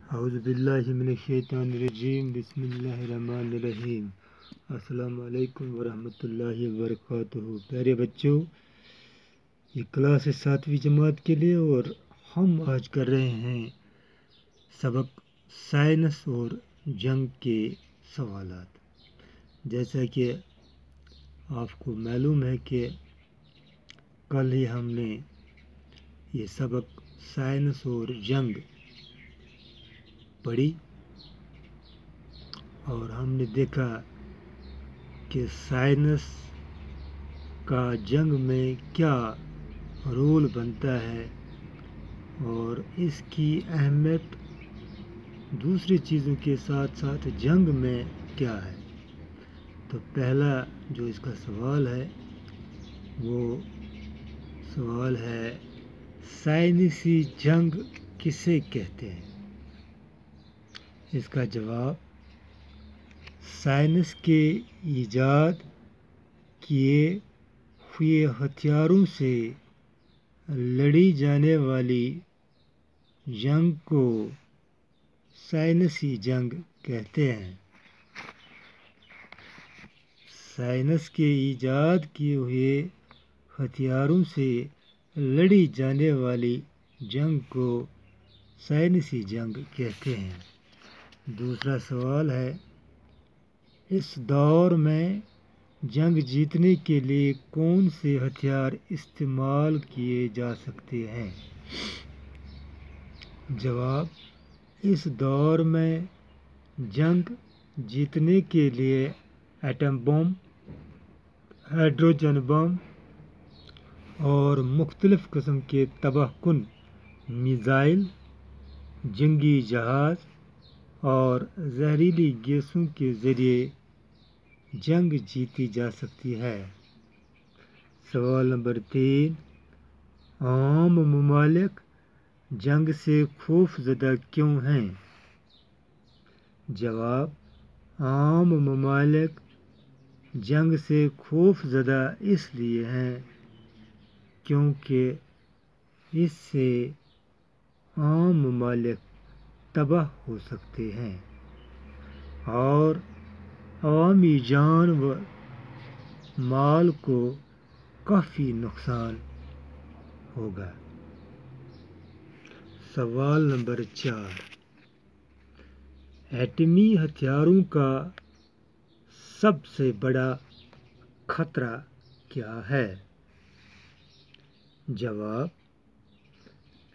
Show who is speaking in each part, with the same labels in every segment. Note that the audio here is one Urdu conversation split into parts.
Speaker 1: اعوذ باللہ من الشیطان الرجیم بسم اللہ الرحمن الرحیم السلام علیکم ورحمۃ اللہ وبرکاتہ۔ پیارے بچوں، یہ کلاس 7ویں جماعت کے لیے اور ہم آج کر رہے ہیں سبق سائنس اور جنگ کے سوالات۔ جیسا کہ آپ کو معلوم ہے کہ کل ہی ہم نے یہ سبق سائنس اور جنگ پڑھی اور ہم نے دیکھا کہ سائنس کا جنگ میں کیا رول بنتا ہے اور اس کی اہمیت دوسری چیزوں کے ساتھ ساتھ جنگ میں کیا ہے۔ تو پہلا جو اس کا سوال ہے وہ سوال ہے سائنسی جنگ کسے کہتے ہیں؟ اس کا جواب سائنس کے ایجاد کیے ہوئے ہتھیاروں سے لڑی جانے والی جنگ کو سائنسی جنگ کہتے ہیں۔ سائنس کے ایجاد کیے ہوئے ہتھیاروں سے لڑی جانے والی جنگ کو سائنسی جنگ کہتے ہیں۔ دوسرا سوال ہے اس دور میں جنگ جیتنے کے لیے کون سے ہتھیار استعمال کیے جا سکتے ہیں؟ جواب اس دور میں جنگ جیتنے کے لیے ایٹم بم، ہائیڈروجن بم اور مختلف قسم کے تباہ کن میزائل، جنگی جہاز اور زہریلی گیسوں کے ذریعے جنگ جیتی جا سکتی ہے۔ سوال نمبر 3، عام ممالک جنگ سے خوف زدہ کیوں ہیں؟ جواب عام ممالک جنگ سے خوف زدہ اس لیے ہیں کیونکہ اس سے عام ممالک تباہ ہو سکتے ہیں اور عوامی جان و مال کو کافی نقصان ہوگا۔ سوال نمبر 4، ایٹمی ہتھیاروں کا سب سے بڑا خطرہ کیا ہے؟ جواب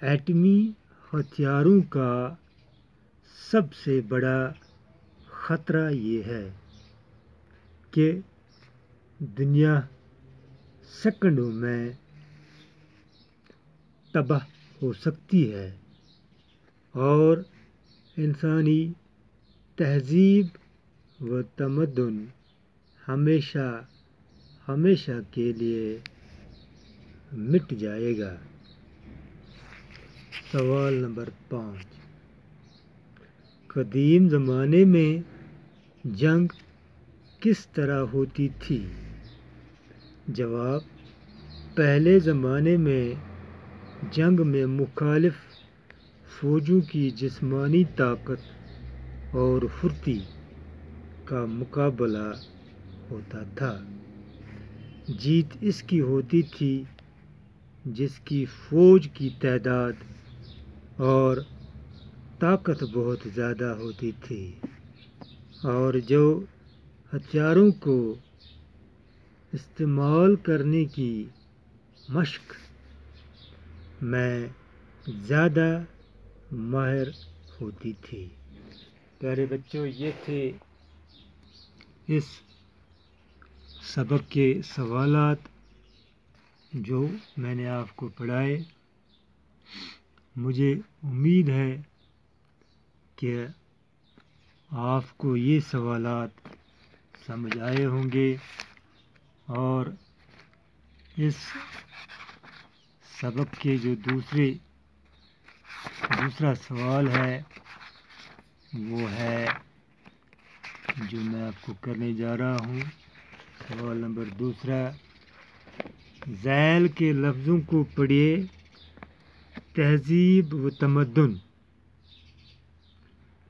Speaker 1: ایٹمی ہتھیاروں کا سب سے بڑا خطرہ یہ ہے کہ دنیا سیکنڈوں میں تباہ ہو سکتی ہے اور انسانی تہذیب و تمدن ہمیشہ کے لیے مٹ جائے گا۔ سوال نمبر 5، قدیم زمانے میں جنگ کس طرح ہوتی تھی؟ جواب پہلے زمانے میں جنگ میں مخالف فوجوں کی جسمانی طاقت اور پھرتی کا مقابلہ ہوتا تھا۔ جیت اس کی ہوتی تھی جس کی فوج کی تعداد اور طاقت بہت زیادہ ہوتی تھی اور جو ہتھیاروں کو استعمال کرنے کی مشق میں زیادہ ماہر ہوتی تھی۔ پیارے بچوں، یہ تھے اس سبق کے سوالات جو میں نے آپ کو پڑھائے۔ مجھے امید ہے کہ آپ کو یہ سوالات سمجھ آئے ہوں گے اور اس سبق کے جو دوسرا سوال ہے وہ ہے جو میں آپ کو کرنے جا رہا ہوں۔ سوال نمبر 2، ذیل کے لفظوں کو پڑھیے۔ تہذیب و تمدن